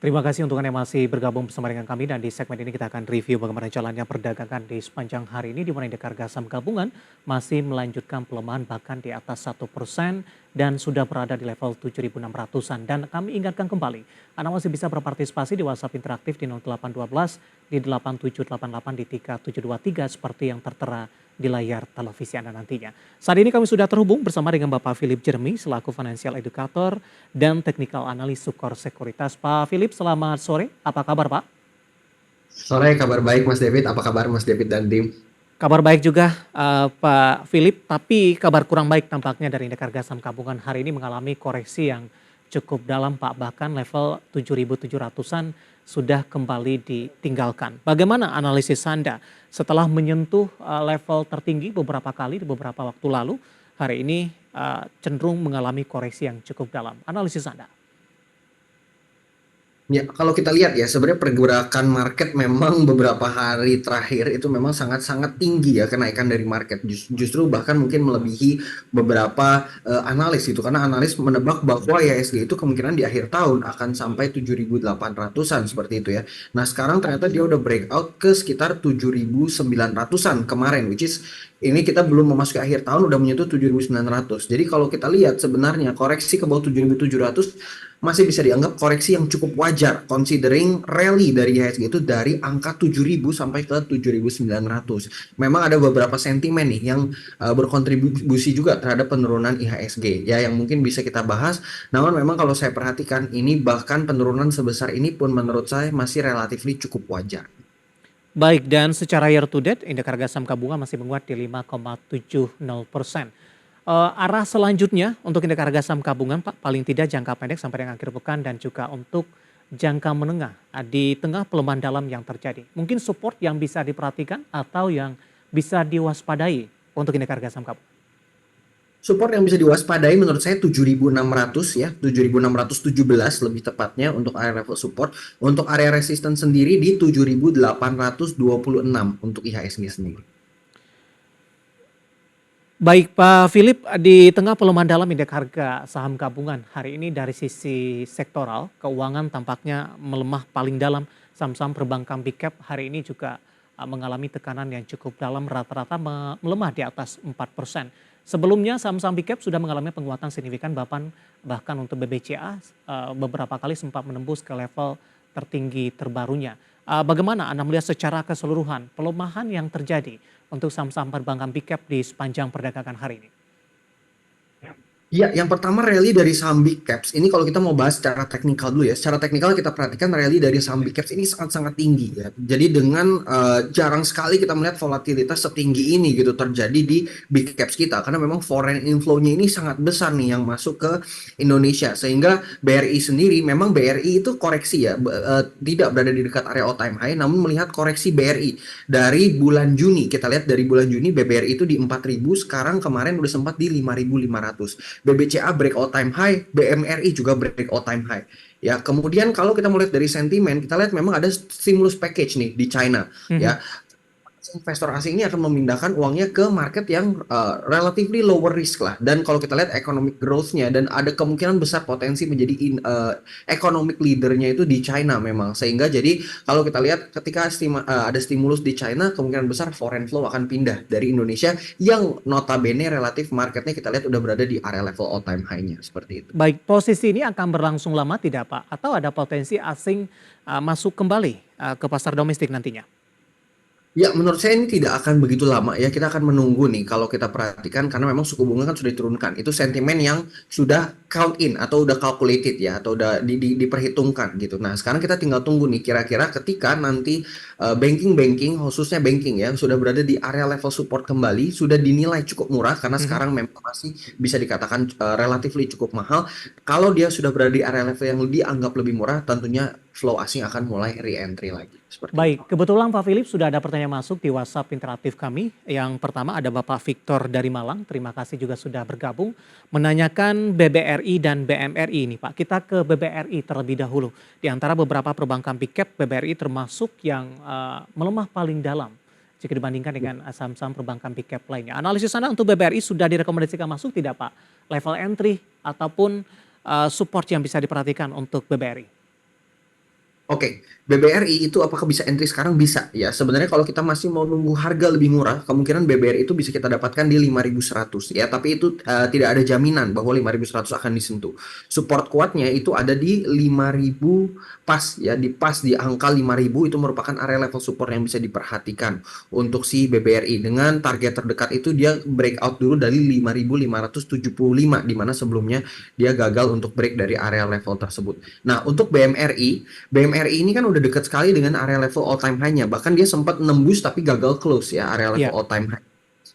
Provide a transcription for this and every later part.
Terima kasih untuk Anda yang masih bergabung bersama dengan kami dan di segmen ini kita akan review bagaimana jalannya perdagangan di sepanjang hari ini di mana indeks harga saham gabungan masih melanjutkan pelemahan bahkan di atas 1% dan sudah berada di level 7.600-an. Dan kami ingatkan kembali, Anda masih bisa berpartisipasi di WhatsApp interaktif di 0812 di 8788 di 3723 seperti yang tertera di layar televisi Anda nantinya. Saat ini kami sudah terhubung bersama dengan Bapak Philip Jeremy selaku Financial Educator dan Technical Analyst Sukor Sekuritas. Pak Philip, selamat sore. Apa kabar Pak? Sore, kabar baik Mas David. Apa kabar Mas David dan tim? Kabar baik juga Pak Philip, tapi kabar kurang baik tampaknya dari indeks harga saham gabungan hari ini mengalami koreksi yang cukup dalam Pak. Bahkan level 7.700-an sudah kembali ditinggalkan. Bagaimana analisis Anda setelah menyentuh level tertinggi beberapa kali di beberapa waktu lalu, hari ini cenderung mengalami koreksi yang cukup dalam. Analisis Anda? Ya, kalau kita lihat ya, sebenarnya pergerakan market memang beberapa hari terakhir itu memang sangat-sangat tinggi ya kenaikan dari market. Justru bahkan mungkin melebihi beberapa analis itu. Karena analis menebak bahwa IHSG itu kemungkinan di akhir tahun akan sampai 7.800-an seperti itu ya. Nah, sekarang ternyata dia udah breakout ke sekitar 7.900-an kemarin, which is ini kita belum memasuki akhir tahun udah menyentuh 7.900. Jadi kalau kita lihat sebenarnya koreksi ke bawah 7.700 masih bisa dianggap koreksi yang cukup wajar considering rally dari IHSG itu dari angka 7.000 sampai ke 7.900. Memang ada beberapa sentimen nih yang berkontribusi juga terhadap penurunan IHSG ya yang mungkin bisa kita bahas. Namun memang kalau saya perhatikan ini bahkan penurunan sebesar ini pun menurut saya masih relatif cukup wajar. Baik, dan secara year to date, indeks harga saham gabungan masih menguat di 5,70%. Arah selanjutnya untuk indeks harga saham gabungan, Pak, paling tidak jangka pendek sampai dengan akhir pekan dan juga untuk jangka menengah di tengah pelemahan dalam yang terjadi. Mungkin support yang bisa diperhatikan atau yang bisa diwaspadai untuk indeks harga saham gabungan. Support yang bisa diwaspadai menurut saya 7.600 ya, 7.617 lebih tepatnya untuk area level support. Untuk area resistance sendiri di 7.826 untuk IHSG sendiri. Baik Pak Philip, di tengah pelemahan dalam indeks harga saham gabungan hari ini dari sisi sektoral, keuangan tampaknya melemah paling dalam. Saham-saham perbankan big cap hari ini juga mengalami tekanan yang cukup dalam, rata-rata melemah di atas 4%. Sebelumnya saham-saham big cap sudah mengalami penguatan signifikan, bahkan untuk BBCA beberapa kali sempat menembus ke level tertinggi terbarunya. Bagaimana Anda melihat secara keseluruhan pelemahan yang terjadi untuk saham-saham perbankan big cap di sepanjang perdagangan hari ini? Ya, yang pertama rally dari saham big caps. Ini kalau kita mau bahas secara teknikal dulu ya. Secara teknikal kita perhatikan rally dari saham big caps ini sangat-sangat tinggi ya. Jadi dengan jarang sekali kita melihat volatilitas setinggi ini gitu terjadi di big caps kita. Karena memang foreign inflow-nya ini sangat besar nih yang masuk ke Indonesia. Sehingga BRI sendiri, memang BRI itu koreksi ya. Tidak berada di dekat area all time high. Namun melihat koreksi BRI dari bulan Juni. Kita lihat dari bulan Juni BBRI itu di 4.000. Sekarang kemarin udah sempat di 5.500. BBCA break all time high, BMRI juga break all time high. Ya, kemudian kalau kita melihat dari sentimen, kita lihat memang ada stimulus package nih di China, Mhm. ya. Investor asing ini akan memindahkan uangnya ke market yang relatively lower risk lah. Dan kalau kita lihat economic growth-nya dan ada kemungkinan besar potensi menjadi economic leader-nya itu di China memang. Sehingga jadi kalau kita lihat ketika ada stimulus di China, kemungkinan besar foreign flow akan pindah dari Indonesia yang notabene relatif marketnya kita lihat udah berada di area level all time high-nya seperti itu. Baik, posisi ini akan berlangsung lama tidak Pak? Atau ada potensi asing masuk kembali ke pasar domestik nantinya? Ya, menurut saya ini tidak akan begitu lama ya. Kita akan menunggu nih kalau kita perhatikan karena memang suku bunga kan sudah diturunkan. Itu sentimen yang sudah count in atau udah calculated ya atau udah diperhitungkan gitu. Nah, sekarang kita tinggal tunggu nih kira-kira ketika nanti banking khususnya banking ya sudah berada di area level support kembali, sudah dinilai cukup murah karena Mhm. sekarang memang masih bisa dikatakan relatively cukup mahal. Kalau dia sudah berada di area level yang dianggap lebih murah, tentunya flow asing akan mulai re-entry lagi seperti itu. Baik, kebetulan Pak Philip sudah ada pertanyaan masuk di WhatsApp interaktif kami. Yang pertama ada Bapak Victor dari Malang, terima kasih juga sudah bergabung. Menanyakan BBRI dan BMRI ini Pak. Kita ke BBRI terlebih dahulu. Di antara beberapa perbankan big cap, BBRI termasuk yang melemah paling dalam jika dibandingkan dengan saham-saham perbankan big cap lainnya. Analisis Anda untuk BBRI sudah direkomendasikan masuk tidak Pak? Level entry ataupun support yang bisa diperhatikan untuk BBRI? Oke, BBRI itu apakah bisa entry sekarang? Bisa ya. Sebenarnya kalau kita masih mau nunggu harga lebih murah, kemungkinan BBRI itu bisa kita dapatkan di 5.100 ya. Tapi itu tidak ada jaminan bahwa 5.100 akan disentuh. Support kuatnya itu ada di 5.000 pas ya, di angka 5.000 itu merupakan area level support yang bisa diperhatikan untuk si BBRI. Dengan target terdekat itu dia breakout dulu dari 5.575 di mana sebelumnya dia gagal untuk break dari area level tersebut. Nah, untuk BMRI ini kan udah deket sekali dengan area level all time high-nya. Bahkan dia sempat nembus tapi gagal close ya area level Ya. all time high.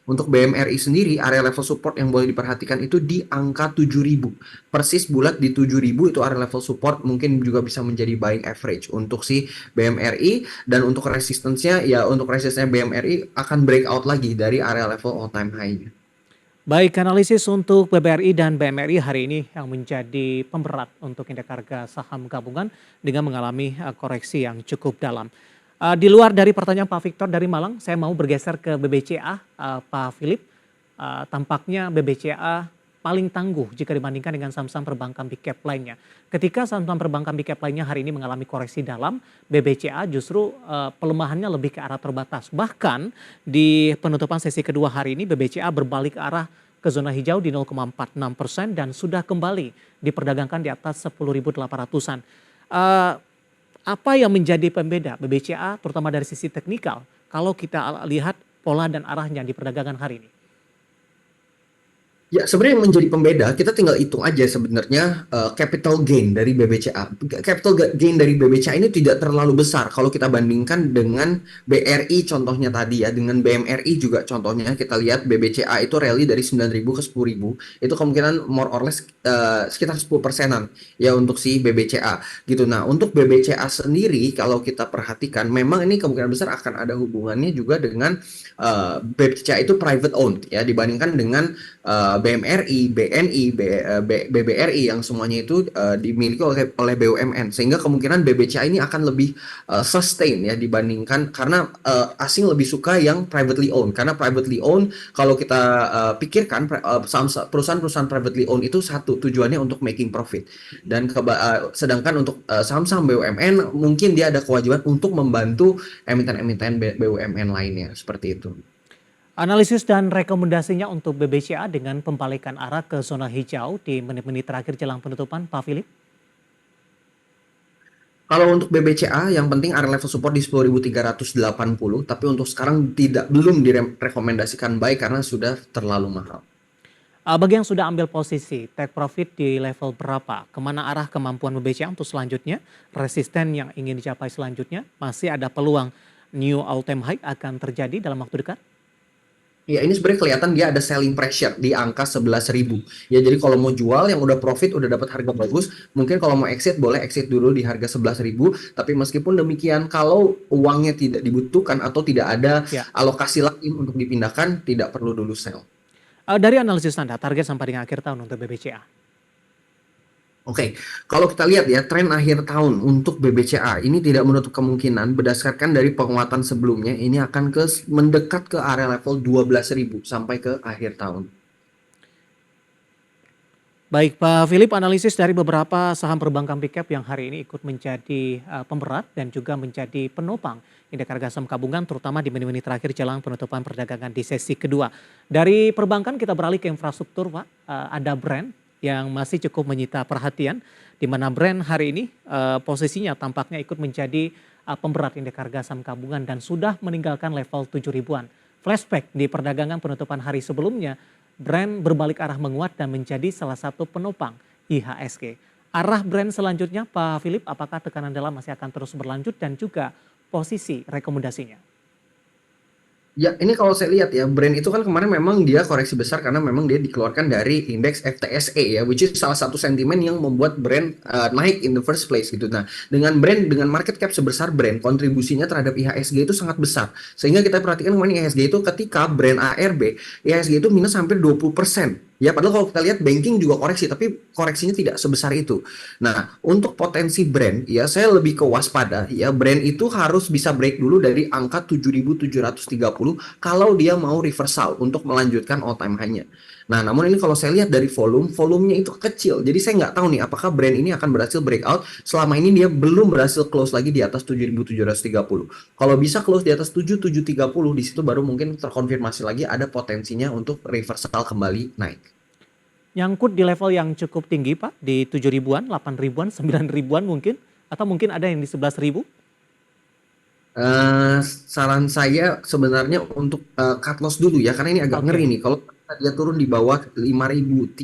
Untuk BMRI sendiri, area level support yang boleh diperhatikan itu di angka 7.000. Persis bulat di 7.000 itu area level support, mungkin juga bisa menjadi buying average untuk si BMRI. Dan untuk resistance-nya, ya untuk resistance BMRI akan breakout lagi dari area level all time high-nya. Baik, analisis untuk BBRI dan BMRI hari ini yang menjadi pemberat untuk indeks harga saham gabungan dengan mengalami koreksi yang cukup dalam. Di luar dari pertanyaan Pak Victor dari Malang, saya mau bergeser ke BBCA, Pak Philip. Tampaknya BBCA paling tangguh jika dibandingkan dengan saham-saham perbankan big cap lainnya. Ketika saham-saham perbankan big cap lainnya hari ini mengalami koreksi dalam, BBCA justru pelemahannya lebih ke arah terbatas. Bahkan di penutupan sesi kedua hari ini BBCA berbalik arah ke zona hijau di 0,46% dan sudah kembali diperdagangkan di atas 10.800-an. Eh, Apa yang menjadi pembeda BBCA terutama dari sisi teknikal kalau kita lihat pola dan arahnya di perdagangan hari ini? Ya, sebenarnya yang menjadi pembeda, kita tinggal hitung aja sebenarnya capital gain dari BBCA. Capital gain dari BBCA ini tidak terlalu besar kalau kita bandingkan dengan BRI contohnya tadi ya, dengan BMRI juga contohnya kita lihat BBCA itu rally dari 9.000 ke 10.000. Itu kemungkinan more or less sekitar 10%-an ya untuk si BBCA gitu. Nah, untuk BBCA sendiri kalau kita perhatikan memang ini kemungkinan besar akan ada hubungannya juga dengan BBCA itu private owned ya dibandingkan dengan BMRI, BNI, BBRI yang semuanya itu dimiliki oleh BUMN sehingga kemungkinan BBCA ini akan lebih sustain ya dibandingkan karena asing lebih suka yang privately owned karena privately owned kalau kita pikirkan perusahaan-perusahaan privately owned itu satu tujuannya untuk making profit dan sedangkan untuk saham-saham BUMN mungkin dia ada kewajiban untuk membantu emiten-emiten BUMN lainnya seperti itu. Analisis dan rekomendasinya untuk BBCA dengan pembalikan arah ke zona hijau di menit-menit terakhir jelang penutupan, Pak Philip. Kalau untuk BBCA yang penting area level support di 10.380 tapi untuk sekarang belum direkomendasikan buy karena sudah terlalu mahal. Bagi yang sudah ambil posisi, take profit di level berapa? Kemana arah kemampuan BBCA untuk selanjutnya? Resisten yang ingin dicapai selanjutnya? Masih ada peluang new all time high akan terjadi dalam waktu dekat? Ya ini sebenarnya kelihatan dia ada selling pressure di angka 11.000. Ya jadi kalau mau jual yang udah profit udah dapat harga bagus, mungkin kalau mau exit boleh exit dulu di harga 11.000. Tapi meskipun demikian kalau uangnya tidak dibutuhkan atau tidak ada Ya. alokasi lain untuk dipindahkan, tidak perlu dulu sell. Dari analisis Anda, target sampai dengan akhir tahun untuk BBCA? Oke, kalau kita lihat ya tren akhir tahun untuk BBCA ini tidak menutup kemungkinan berdasarkan dari penguatan sebelumnya ini akan mendekat ke area level 12.000 sampai ke akhir tahun. Baik, Pak Philip, analisis dari beberapa saham perbankan big cap yang hari ini ikut menjadi pemberat dan juga menjadi penopang indeks harga saham gabungan terutama di menit-menit terakhir jelang penutupan perdagangan di sesi kedua. Dari perbankan kita beralih ke infrastruktur, Pak. Ada brand yang masih cukup menyita perhatian di mana brand hari ini posisinya tampaknya ikut menjadi pemberat indeks harga saham gabungan dan sudah meninggalkan level 7.000-an. Flashback di perdagangan penutupan hari sebelumnya, brand berbalik arah menguat dan menjadi salah satu penopang IHSG. Arah brand selanjutnya Pak Philip, apakah tekanan dalam masih akan terus berlanjut dan juga posisi rekomendasinya? Ya, ini kalau saya lihat ya, brand itu kan kemarin memang dia koreksi besar karena memang dia dikeluarkan dari indeks FTSE ya, which is salah satu sentimen yang membuat brand naik in the first place gitu. Nah, dengan market cap sebesar brand, kontribusinya terhadap IHSG itu sangat besar. Sehingga kita perhatikan kemarin IHSG itu ketika brand ARB, IHSG itu minus hampir 20%. Ya, padahal kalau kita lihat banking juga koreksi, tapi koreksinya tidak sebesar itu. Nah, untuk potensi brand, ya saya lebih ke waspada. Ya, brand itu harus bisa break dulu dari angka 7.730 kalau dia mau reversal untuk melanjutkan all time high-nya. Nah, namun ini kalau saya lihat dari volumenya itu kecil. Jadi saya nggak tahu nih apakah brand ini akan berhasil breakout. Selama ini dia belum berhasil close lagi di atas 7.730. Kalau bisa close di atas 7.730, di situ baru mungkin terkonfirmasi lagi ada potensinya untuk reversal kembali naik. Nyangkut di level yang cukup tinggi Pak, di 7 ribuan, 8 ribuan, 9 ribuan mungkin? Atau mungkin ada yang di 11 ribu? Saran saya sebenarnya untuk cut loss dulu ya, karena ini agak ngeri Oke, nih. Kalau dia turun di bawah 5.300,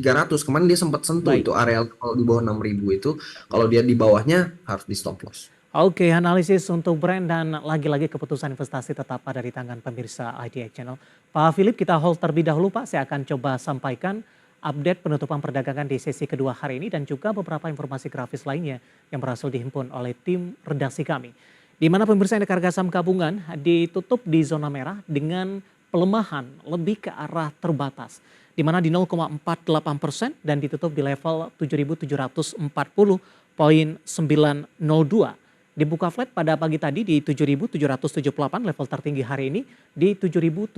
kemarin dia sempat sentuh baik. itu area kalau di bawah 6.000 itu, kalau dia di bawahnya harus di stop loss. Oke, analisis untuk brand dan lagi-lagi keputusan investasi tetap ada di tangan pemirsa IDX Channel. Pak Philip, kita hold terlebih dahulu Pak. Saya akan coba sampaikan update penutupan perdagangan di sesi kedua hari ini dan juga beberapa informasi grafis lainnya yang berhasil dihimpun oleh tim redaksi kami. Di mana pemirsa indeks harga saham gabungan ditutup di zona merah dengan pelemahan lebih ke arah terbatas. Di mana di 0,48% dan ditutup di level 7.740,902. Dibuka flat pada pagi tadi di 7.778, level tertinggi hari ini di 7.779,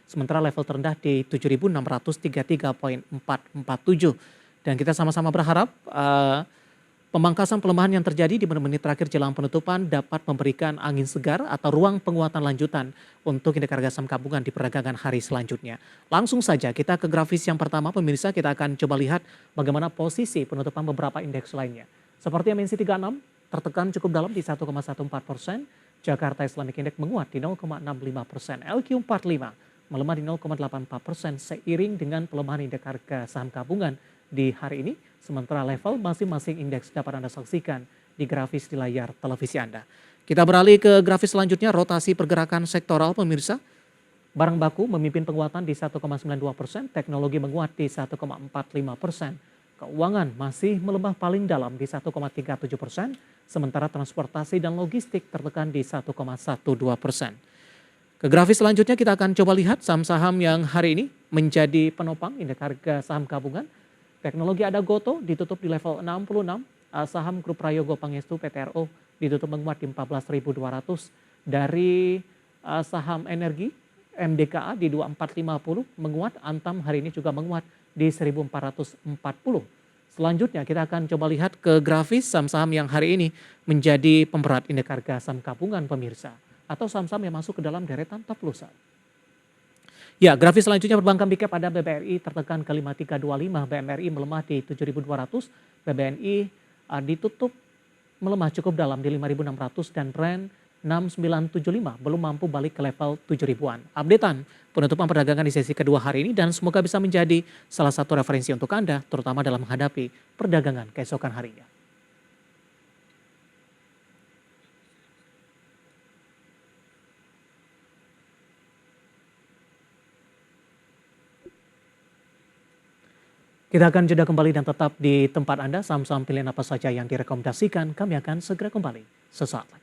sementara level terendah di 7.633,447. Dan kita sama-sama berharap pemangkasan pelemahan yang terjadi di menit-menit terakhir jelang penutupan dapat memberikan angin segar atau ruang penguatan lanjutan untuk indeks harga saham gabungan di perdagangan hari selanjutnya. Langsung saja kita ke grafis yang pertama pemirsa, kita akan coba lihat bagaimana posisi penutupan beberapa indeks lainnya. Seperti MNC 36 tertekan cukup dalam di 1,14%, Jakarta Islamic Index menguat di 0,65%, LQ45 melemah di 0,84% seiring dengan pelemahan indeks harga saham gabungan di hari ini, sementara level masing-masing indeks dapat Anda saksikan di grafis di layar televisi Anda. Kita beralih ke grafis selanjutnya, rotasi pergerakan sektoral pemirsa. Barang baku memimpin penguatan di 1,92%, teknologi menguat di 1,45%. Keuangan masih melemah paling dalam di 1,37%, sementara transportasi dan logistik tertekan di 1,12%. Ke grafis selanjutnya kita akan coba lihat saham-saham yang hari ini menjadi penopang indeks harga saham gabungan. Teknologi ada Goto ditutup di level 66, saham grup Prayogo Pangestu PTRO ditutup menguat di 14.200, dari saham energi MDKA di 2450 menguat, Antam hari ini juga menguat di 1440. Selanjutnya kita akan coba lihat ke grafis saham-saham yang hari ini menjadi pemberat indeks harga saham gabungan pemirsa, atau saham-saham yang masuk ke dalam deretan top loss. Ya, grafis selanjutnya perbankan big cap ada BBRI tertekan ke 5325, BMRI melemah di 7200, BBNI ditutup melemah cukup dalam di 5600 dan brand 6975 belum mampu balik ke level 7.000-an. Updatean penutupan perdagangan di sesi kedua hari ini dan semoga bisa menjadi salah satu referensi untuk Anda terutama dalam menghadapi perdagangan keesokan harinya. Kita akan jeda kembali dan tetap di tempat Anda, saham-saham pilihan apa saja yang direkomendasikan, kami akan segera kembali sesaat lagi.